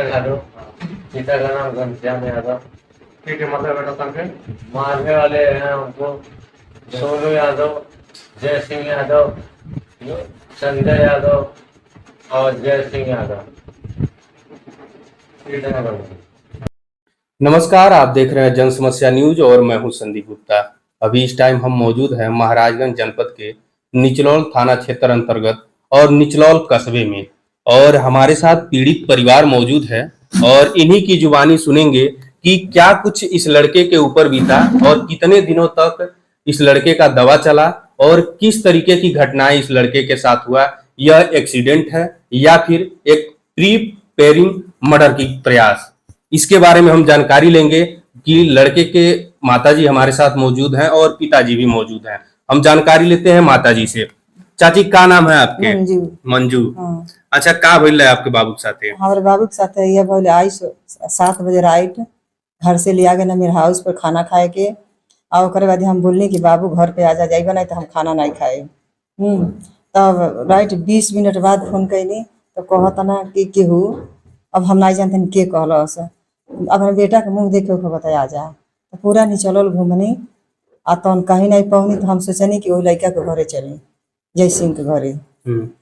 यादव, पिता का नाम घनश्याम यादव। ठीक है, मतलब बेटा संख्या मारने वाले हैं हमको सोनू यादव, जय सिंह यादव, संजय यादव और जय सिंह यादव। नमस्कार, आप देख रहे हैं जन समस्या न्यूज और मैं हूं संदीप गुप्ता। अभी इस टाइम हम मौजूद हैं महाराजगंज जनपद के निचलौल थाना क्षेत्र अंतर्गत और निचलौल कस्बे में, और हमारे साथ पीड़ित परिवार मौजूद है और इन्हीं की जुबानी सुनेंगे कि क्या कुछ इस लड़के के ऊपर बीता और कितने दिनों तक इस लड़के का दवा चला और किस तरीके की घटनाएं इस लड़के के साथ हुआ। यह एक्सीडेंट है या फिर एक प्री पेरिंग मर्डर की प्रयास, इसके बारे में हम जानकारी लेंगे कि लड़के के माताजी हमारे साथ मौजूद हैं और पिताजी भी मौजूद हैं। हम जानकारी लेते हैं माताजी से। चाची, का नाम है आपके? मंजू। मंजू। हाँ। अच्छा, का भइल है आपके बाबू के साथे? हमारे बाबू के साथ ये बोले आई 7 बजे राइट घर से लिया गया ना मेरे हाउस पर खाना खाए के, और ओकरे बाद हम बोलने कि बाबू घर पे आ जा जाइबा नहीं तो हम खाना नहीं खाए। तब राइट 20 मिनट बाद फोन कैली तो कहता ना कि केहू, अब हम नहीं जानते के कहल से, अब हम बेटा के मुंह देखे ओके बताया जा। तो पूरा निचलल घूमनी आ तो कहीं नहीं पहुनी तो हम सोचनी कि वो लड़का के घरे चली, जय सिंह के घरे।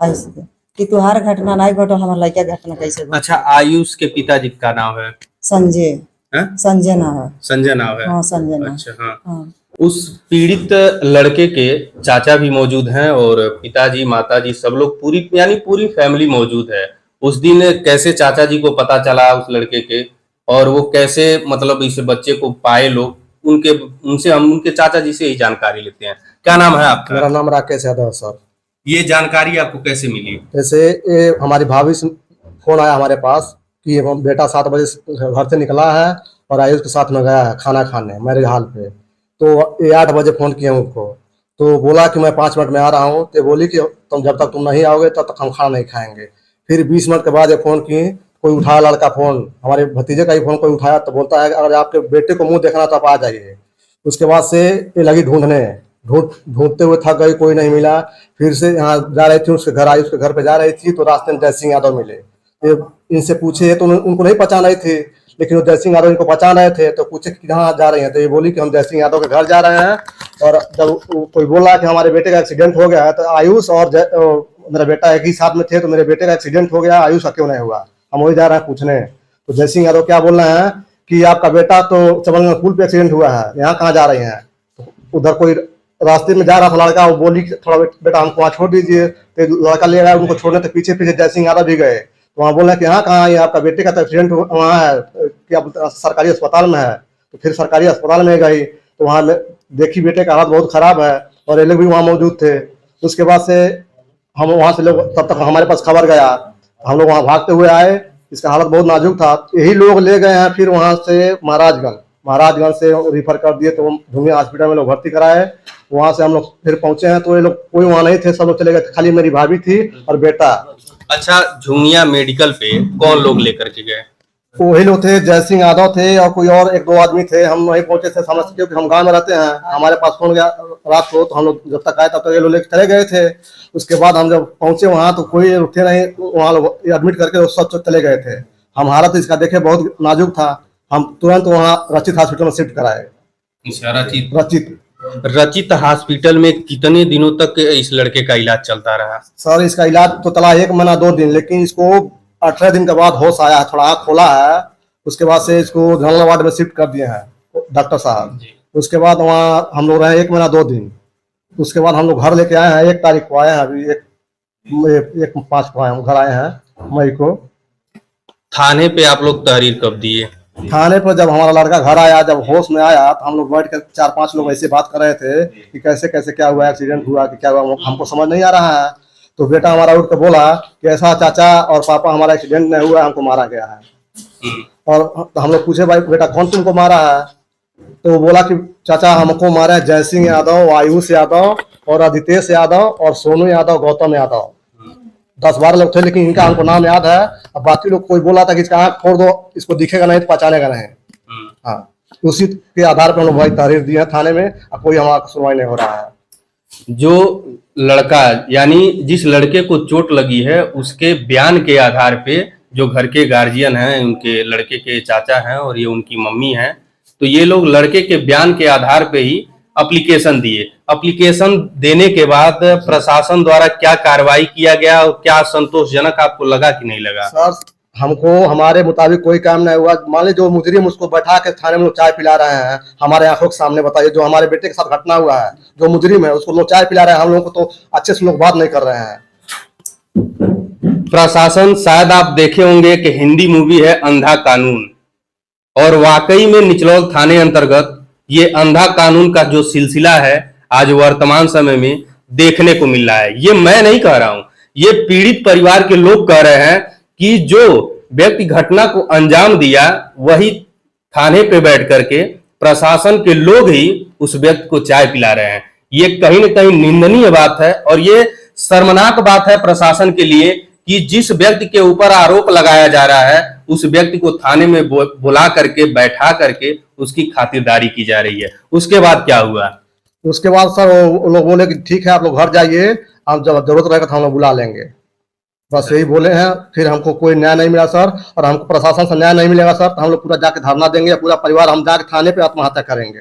ऐसे कि तुहार घटना नहीं घटल, हमारे लड़का घटना कैसे घटल। अच्छा, आयुष के पिताजी का नाम है? संजय। संजय नाम है। संजय नाम है? हाँ, संजय नाम। अच्छा, हाँ। हाँ। उस पीड़ित लड़के के चाचा भी मौजूद हैं और पिताजी, माताजी, सब लोग पूरी फैमिली मौजूद है। उस दिन कैसे चाचा जी को पता चला उस लड़के के, और वो कैसे मतलब इस बच्चे को पाए लोग, उनसे हम उनके चाचा जी से ही जानकारी लेते हैं। क्या नाम है आपका? मेरा नाम राकेश यादव है सर। ये जानकारी आपको कैसे मिली? जैसे ये हमारी भाभी से फोन आया हमारे पास कि बेटा 7 बजे घर से निकला है और आयुष के साथ में गया है खाना खाने मैरिज हॉल पे। तो ये 8 बजे फोन किए उनको, तो बोला कि मैं 5 मिनट में आ रहा हूँ। तो बोली कि जब तक तुम नहीं आओगे तब तक हम खाना नहीं खाएंगे। फिर 20 मिनट के बाद ये फोन की, कोई उठाया लड़का फोन, हमारे भतीजे का ही फोन कोई उठाया, तो बोलता है अगर आपके बेटे को मुंह देखना तो आप आ जाइए। उसके बाद से ये लगी ढूंढने, ढूंढते हुए थक गई, कोई नहीं मिला। फिर से यहाँ जा रही थी उसके घर, आई उसके घर पे जा रही थी तो रास्ते में जय सिंह यादव मिले। ये इनसे पूछे तो उनको नहीं पहचान रही थी, लेकिन वो जय सिंह यादव इनको पहचान रहे थे। तो पूछे कि कहाँ जा रही हैं, तो ये बोली कि हम जय सिंह यादव के घर जा रहे हैं। और जब कोई बोला कि हमारे बेटे का एक्सीडेंट हो गया है, तो आयुष और मेरा बेटा एक ही साथ में थे, तो मेरे बेटे का एक्सीडेंट हो गया, आयुष का क्यों नहीं हुआ, हम वही जा रहे हैं पूछने। तो जय सिंह यादव क्या बोल रहे हैं कि आपका बेटा तो चमन पुल पे एक्सीडेंट हुआ है, यहाँ कहाँ जा रही हैं। तो उधर कोई रास्ते में जा रहा था लड़का, वो बोली थोड़ा बेटा हमको वहाँ छोड़ दीजिए। तो लड़का ले गया उनको छोड़ने, तो पीछे पीछे जय सिंह यादव भी गए। तो वहाँ बोल रहे कि यहाँ कहाँ है, आपका बेटे का तो एक्सीडेंट वहाँ है कि अब सरकारी अस्पताल में है। तो फिर सरकारी अस्पताल में गई तो वहाँ देखी बेटे का हालत बहुत खराब है, और ये लोग भी वहाँ मौजूद थे। उसके बाद से हम वहाँ से लोग, तब तक हमारे पास खबर गया, हम लोग वहाँ भागते हुए आए। इसका हालत बहुत नाजुक था, यही लोग ले गए हैं। फिर वहाँ से महाराजगंज से रिफर कर दिए, तो झुमिया हॉस्पिटल में लोग भर्ती कराए। वहाँ से हम लोग फिर पहुंचे हैं, तो ये लोग कोई वहाँ नहीं थे, सब लोग चले गए थे, खाली मेरी भाभी थी और बेटा। अच्छा, झुमिया मेडिकल पे कौन लोग लेकर के गए? वही लोग थे, जय सिंह यादव थे और कोई और 1-2 आदमी थे। हम वहीं पहुंचे थे, समझ क्योंकि हम गाँव में रहते हैं, हमारे पास फोन गया रात को, तो हम लोग जब तक आए तब तक ये लोग लेकर चले गए थे। उसके बाद हम जब पहुंचे वहाँ तो कोई थे नहीं, वहाँ लोग एडमिट करके सब चले गए थे। हम हालत इसका देखे बहुत नाजुक था, हम तुरंत वहाँ रचित हॉस्पिटल में शिफ्ट कराए। रचित हॉस्पिटल में कितने दिनों तक इस लड़के का इलाज चलता रहा? सर इसका इलाज तो चला 1 महीना 2 दिन, लेकिन इसको 18 दिन के बाद होश आया, थोड़ा आँख खोला है। उसके बाद से इसको जनरल वार्ड में शिफ्ट कर दिए हैं डॉक्टर साहब। उसके बाद वहाँ हम लोग रहे 1 महीना 2 दिन। उसके बाद हम लोग घर लेके आए हैं, 1 तारीख को आए हैं, अभी 1/5 को आए हम घर आए हैं, मई को। थाने पे आप लोग तहरीर कब दिए? थाने पर जब हमारा लड़का घर आया, जब होश में आया, तो हम लोग बैठ कर 4-5 लोग ऐसे बात कर रहे थे कि कैसे कैसे क्या हुआ, एक्सीडेंट हुआ कि क्या हुआ, हमको समझ नहीं आ रहा है। तो बेटा हमारा उठ कर बोला कि ऐसा चाचा और पापा हमारा एक्सीडेंट नहीं हुआ, हमको मारा गया है। और हम लोग पूछे भाई बेटा कौन तुमको मारा है, तो वो बोला कि चाचा हमको मारा जय सिंह यादव, आयुष यादव और आदितेश यादव और सोनू यादव, गौतम यादव। 10-12 लोग थे, लेकिन इनका हमको नाम याद है। अब बाकी लोग कोई बोला था कि इसका आँख फोड़ दो, इसको दिखेगा नहीं तो पहचानेगा नहीं। हाँ, उसी के आधार पर हम लोग भाई तहरीर दिए हैं थाने में, अब कोई हमारा सुनवाई नहीं हो रहा है। जो लड़का यानी जिस लड़के को चोट लगी है उसके बयान के आधार पे जो घर के गार्जियन हैं, उनके लड़के के चाचा हैं और ये उनकी मम्मी हैं। तो ये लोग लड़के के बयान के आधार पे ही एप्लीकेशन दिए। एप्लीकेशन देने के बाद प्रशासन द्वारा क्या कार्रवाई किया गया और क्या संतोषजनक आपको लगा कि नहीं लगा? सर हमको हमारे मुताबिक कोई काम नहीं हुआ। मान लीजिए जो मुजरिम उसको बैठा के थाने में लोग चाय पिला रहे हैं, हमारे आंखों के सामने बताइए, जो हमारे बेटे के साथ घटना हुआ है, जो मुजरिम है उसको लोग चाय पिला रहे हैं, हम लोगों को तो अच्छे से लोग बात नहीं कर रहे हैं। प्रशासन, शायद आप देखे होंगे कि हिंदी मूवी है अंधा कानून, और वाकई में निचलौल थाने अंतर्गत ये अंधा कानून का जो सिलसिला है आज वर्तमान समय में देखने को मिल रहा है। ये मैं नहीं कह रहा हूं, ये पीड़ित परिवार के लोग कह रहे हैं कि जो व्यक्ति घटना को अंजाम दिया वही थाने पे बैठ करके प्रशासन के लोग ही उस व्यक्ति को चाय पिला रहे हैं। ये कहीं ना कहीं निंदनीय बात है और ये शर्मनाक बात है प्रशासन के लिए कि जिस व्यक्ति के ऊपर आरोप लगाया जा रहा है उस व्यक्ति को थाने में बुला करके बैठा करके उसकी खातिरदारी की जा रही है। उसके बाद क्या हुआ? उसके बाद सर वो लोग बोले कि ठीक है आप लोग घर जाइए, हम जब जरूरत रहेगा तो हम लोग बुला लेंगे, बस यही बोले हैं। फिर हमको कोई न्याय नहीं मिला सर, और हमको प्रशासन से न्याय नहीं मिलेगा सर तो हम लोग पूरा जाके धरना देंगे, पूरा परिवार हम जाके थाने पे आत्महत्या करेंगे।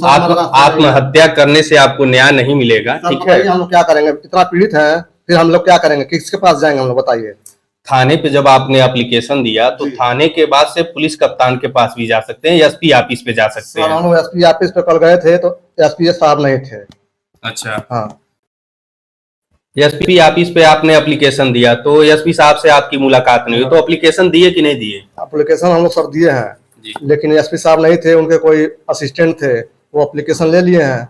आत्महत्या करने से आपको न्याय नहीं मिलेगा, ठीक है? हम लोग क्या करेंगे, इतना पीड़ित है, फिर हम लोग क्या करेंगे, किसके पास जाएंगे हम लोग बताइए? थाने पे जब आपने एप्लीकेशन दिया तो थाने के बाद से पुलिस कप्तान के पास भी जा सकते हैं, एसपी ऑफिस पे जा सकते हैं। हम लोग एसपी ऑफिस पे कल गए थे तो एसपी साहब नहीं थे। अच्छा, हाँ, एसपी ऑफिस पे आपने एप्लीकेशन दिया तो एसपी साहब से आपकी मुलाकात नहीं हुई, तो एप्लीकेशन दिए कि नहीं दिए? एप्लीकेशन हम लोग सर दिए हैं जी। लेकिन एसपी साहब नहीं थे, उनके कोई असिस्टेंट थे, वो एप्लीकेशन ले लिए हैं।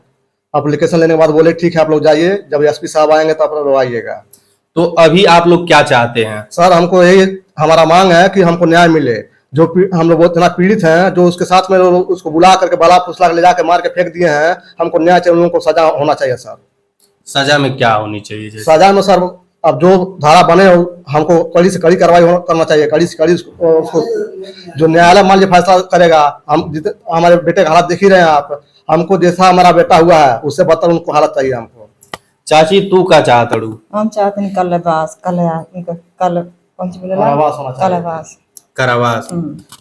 एप्लीकेशन लेने के बाद बोले ठीक है आप लोग जाइए, जब एसपी साहब आएंगे तो आप लोग आइएगा। तो अभी आप लोग क्या चाहते हैं? सर हमको यही हमारा मांग है कि हमको न्याय मिले। जो हम लोग इतना पीड़ित हैं, जो उसके साथ में उसको बुला करके बाला फुसला ले जाके मार के फेंक दिए हैं, हमको न्याय चाहिए, उन लोगों को सजा होना चाहिए सर। सजा में क्या होनी चाहिए? सजा में सर अब जो धारा बने हमको कड़ी से कड़ी कार्रवाई करना चाहिए, कड़ी से कड़ी उसको जो न्यायालय मान लीजिए फैसला करेगा। हम हमारे बेटे का हालत देख ही रहे हैं आप, हमको जैसा हमारा बेटा हुआ है उससे बदतर उनको हालत चाहिए हमको। चाची तू का चाहत अड़ू? हम चाहते हैं कल कौन सी बोले कारावास कारावास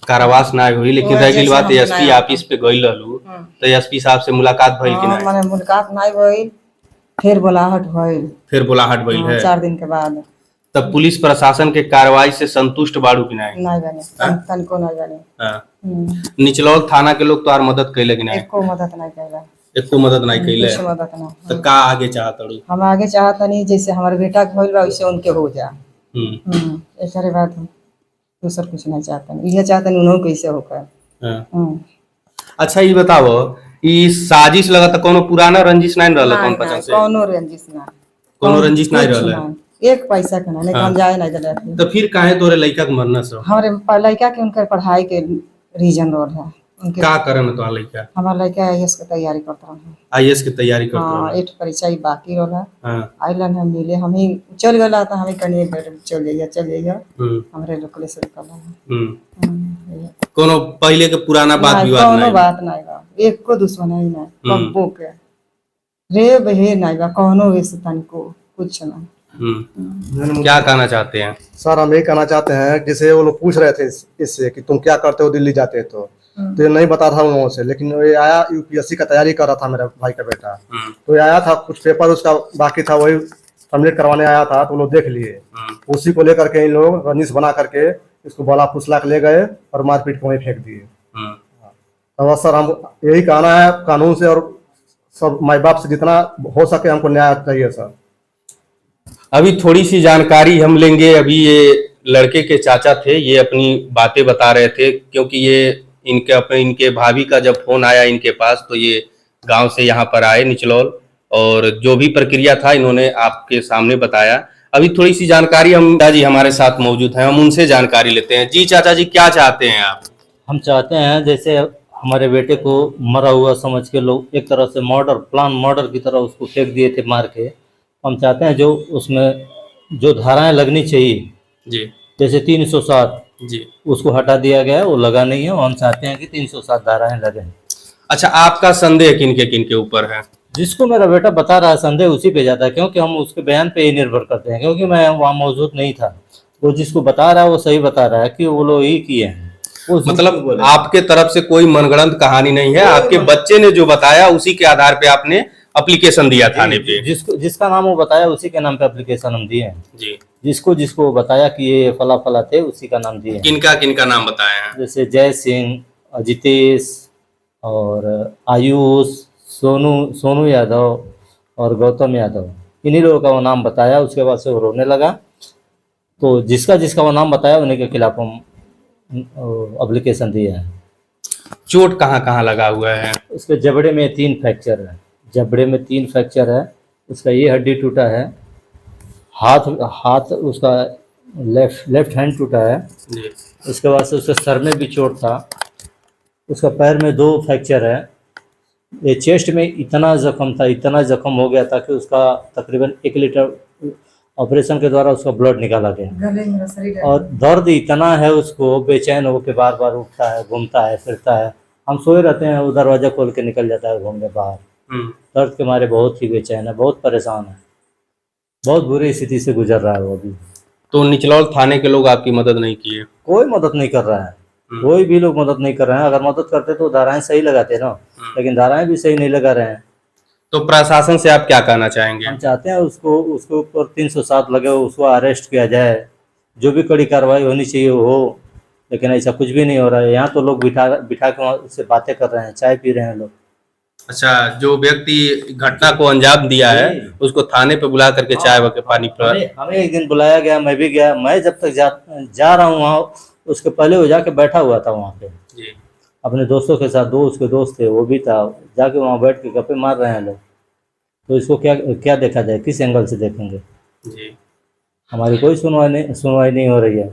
कारावास ना हुई, लेकिन रह गई बात एसपी ऑफिस पे गई रहलू तो एसपी साहब से मुलाकात भइल कि नहीं? माने मुलाकात नहीं भइल, फिर बुलाहट भइल है 4 दिन के बाद। तब पुलिस प्रशासन के कार्रवाई से संतुष्ट बाड़ू कि नहीं? नहीं बने, तनको नहीं बने। निचलौल थाना के लोग तो आर मदद कैले कि नहीं? एको मदद नहीं कैला, एको मदद नहीं कैले। कुछ मदद नहीं। तो का आगे चाहत अड़ू? हम आगे चाहता नहीं जैसे हमारे बेटा के होइल बा वैसे उनके हो जा। ऐसा बात हम दूसर कुछ नहीं चाहते, ये चाहते उन्होंने कैसे होकर। अच्छा ये बताओ, ई साजिश लगा तो कोनो पुराना रंजिश नहीं रहल? कौन पहचान से कोनो रंजिश ना, कोनो रंजिश नहीं रहल? एक पैसा के नहीं, हम जाए नहीं दे। तो फिर काहे तोरे लड़का के मरना सो? हमारे लड़का के उनके पढ़ाई के रीजन रोड है उनके। का करन तो लड़का? हमारा लड़का आईएएस की तैयारी करता है। आईएएस की तैयारी करता है? हाँ, 8 परीक्षा बाकी रोला। हां, आइलन हम मिले, हम ही चल गला था, हमें कने चल जाइए हमरे लोकल से निकला। कोनो पहले के पुराना बात विवाद नहीं? कोनो बात नहीं बा, एक को दुश्मन ही नहीं, कब्बो के रे बहे नहीं बा, कोनो वैसे तनको कुछ नहीं। क्या कहना चाहते हैं? सर हम यही कहना चाहते हैं, जैसे वो लोग पूछ रहे थे इससे कि तुम क्या करते हो दिल्ली जाते तो ये नहीं बता था उन लोगों से, लेकिन ये आया यूपीएससी का तैयारी कर रहा था मेरा भाई का बेटा, तो ये आया था, कुछ पेपर उसका बाकी था वही सबमिट करवाने आया था, तो लोग देख लिए, उसी को लेकर के इन लोग रंजिश बना करके इसको बोला फुसला के ले गए और मारपीट को वहीं फेंक दिए। तो सर हम यही कहना है कानून से और सब माई बाप से जितना हो सके हमको न्याय चाहिए सर। अभी थोड़ी सी जानकारी हम लेंगे। अभी ये लड़के के चाचा थे, ये अपनी बातें बता रहे थे, क्योंकि ये इनके भाभी का जब फोन आया इनके पास तो ये गांव से यहाँ पर आए निचलौल, और जो भी प्रक्रिया था इन्होंने आपके सामने बताया। अभी थोड़ी सी जानकारी हम जी हमारे साथ मौजूद हैं, हम उनसे जानकारी लेते हैं। जी चाचा जी क्या चाहते हैं आप? हम चाहते हैं जैसे हमारे बेटे को मरा हुआ समझ के लोग एक तरह से मर्डर की तरह उसको फेंक दिए थे मार के। हम चाहते हैं जो उसमें जो धाराएं लगनी चाहिए जी, जैसे 307 जी उसको हटा दिया गया है, वो लगा नहीं है। हम चाहते हैं कि 307 धाराएं लगे। अच्छा, आपका संदेह किनके ऊपर है? जिसको मेरा बेटा बता रहा है संदेह उसी पे जाता है, क्योंकि हम उसके बयान पे ही निर्भर करते हैं, क्योंकि मैं वहाँ मौजूद नहीं था। वो जिसको बता रहा है वो सही बता रहा है कि वो लोग ही किए हैं। वो झूठ क्यों मतलब बोले? आपके तरफ से कोई मनगढ़ंत कहानी नहीं है, आपके बच्चे ने जो बताया उसी के आधार पे आपने एप्लीकेशन दिया थाने पे। जिसका नाम वो बताया उसी के नाम पे एप्लीकेशन हम दिए हैं। जी, जिसको बताया कि ये फला फला थे उसी का नाम दिए हैं। किनका किनका नाम बताए हैं? जैसे जय सिंह, अजितेश और आयुष, सोनू यादव और गौतम यादव, इन्हीं लोगों का वो नाम बताया। उसके बाद से वो रोने लगा, तो जिसका जिसका वो नाम बताया उन्हीं के खिलाफ हम एप्लीकेशन दिए हैं। चोट कहाँ कहाँ लगा हुआ है? उसके जबड़े में 3 फ्रैक्चर है, जबड़े में 3 फ्रैक्चर है। उसका ये हड्डी टूटा है, हाथ उसका लेफ्ट हैंड टूटा है। जी, उसके बाद से उसके सर में भी चोट था। उसका पैर में 2 फ्रैक्चर है। ये चेस्ट में इतना जख्म हो गया था कि उसका तकरीबन 1 लीटर ऑपरेशन के द्वारा उसका ब्लड निकाला गया। और दर्द इतना है उसको, बेचैन हो के बार बार उठता है, घूमता है, फिरता है। हम सोए रहते हैं, वो दरवाजा खोल के निकल जाता है घूमने बाहर। दर्द के मारे बहुत ही बेचैन है, बहुत परेशान है, बहुत बुरी स्थिति से गुजर रहा है वो अभी। तो निचलौल थाने के लोग आपकी मदद नहीं किए? कोई मदद नहीं कर रहा है, कोई भी लोग मदद नहीं कर रहे हैं। अगर मदद करते तो धाराएं सही लगाते ना, लेकिन धाराएं भी सही नहीं लगा रहे हैं। तो प्रशासन से आप क्या कहना चाहेंगे? हम चाहते हैं उसके ऊपर 307 लगे, उसको अरेस्ट किया जाए, जो भी कड़ी कार्रवाई होनी चाहिए वो हो। लेकिन ऐसा कुछ भी नहीं हो रहा है। यहाँ तो लोग बिठा के वहाँ उससे बातें कर रहे हैं, चाय पी रहे हैं लोग। अच्छा, जो व्यक्ति घटना को अंजाम दिया है उसको थाने पे बुला करके चाय वगैरह पानी पिला? हमें एक दिन बुलाया गया, मैं भी गया। मैं जब तक जा रहा हूँ वहाँ, उसके पहले वो जाके बैठा हुआ था वहाँ पे जी, अपने दोस्तों के साथ। 2 उसके दोस्त थे, वो भी था। जाके वहाँ बैठ के गप्पे मार रहे हैं लोग। तो इसको क्या देखा जाए, किस एंगल से देखेंगे? जी। हमारी कोई सुनवाई नहीं हो रही है।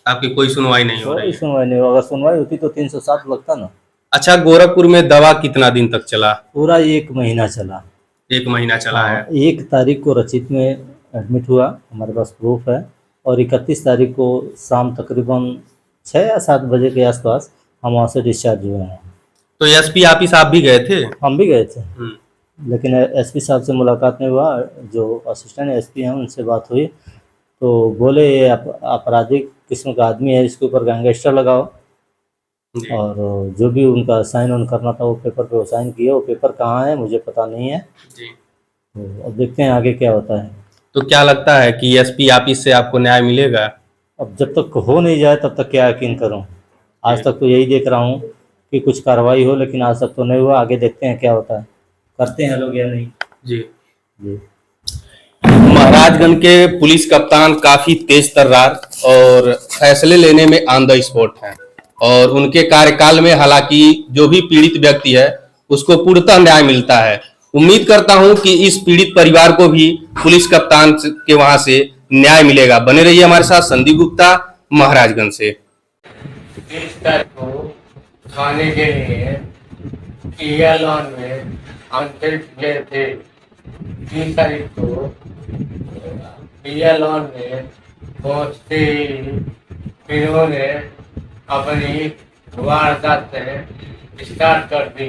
आपकी कोई सुनवाई नहीं हो रही कोई है? सुनवाई नहीं। अगर सुनवाई होती तो 307 लगता ना। अच्छा, गोरखपुर में दवा कितना दिन तक चला? पूरा 1 महीना चला। 1 महीना चला है। 1 तारीख को रचित में एडमिट हुआ, हमारे पास प्रूफ है। और 31 तारीख को शाम तकरीबन 6 या 7 बजे के आसपास हम वहाँ से डिस्चार्ज हुए हैं। तो एसपी ऑफिस आप भी गए थे? हम भी गए थे, लेकिन एसपी साहब से मुलाकात नहीं हुआ। जो असिस्टेंट एसपी हैं उनसे बात हुई तो बोले ये आपराधिक किस्म का आदमी है, इसके ऊपर गैंगस्टर लगाओ। जी। और जो भी उनका साइन ऑन करना था वो पेपर पे वो साइन किए। वो पेपर कहाँ है मुझे पता नहीं है। जी। तो अब देखते हैं आगे क्या होता है। तो क्या लगता है कि एसपी ऑफिस से आपको न्याय मिलेगा? अब जब तक हो नहीं जाए तब तक क्या यकीन करूं। आज तक तो यही देख रहा हूं कि कुछ कार्रवाई हो, लेकिन आज तक तो नहीं हुआ। आगे देखते हैं क्या होता है, करते हैं लोग या नहीं। जी। जी। महाराजगंज के पुलिस कप्तान काफी तेज तर्रार और फैसले लेने में ऑन द स्पॉट हैं और उनके कार्यकाल में हालांकि जो भी पीड़ित व्यक्ति है उसको पूर्णतः न्याय मिलता है। उम्मीद करता हूं कि इस पीड़ित परिवार को भी पुलिस कप्तान के वहां से न्याय मिलेगा। बने रहिए हमारे साथ। संदीप गुप्ता, महाराजगंज से। 30 तारीख को खाने के लिए किया लॉन में अंतरिक्ष गए थे। 3 तारीख को किया लॉन में पहुंचते ही इन्होंने अपनी वारदातें स्टार्ट कर दी।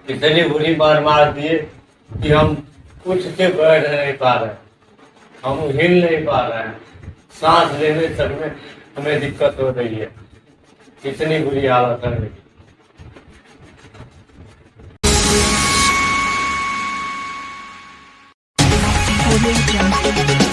इतनी बुरी मार दिए कि हम उठ के बैठ नहीं पा रहे, हम हिल नहीं पा रहे हैं, सांस लेने तक में हमें दिक्कत हो रही है। इतनी बुरी हालत है मेरी। Audio Jungle.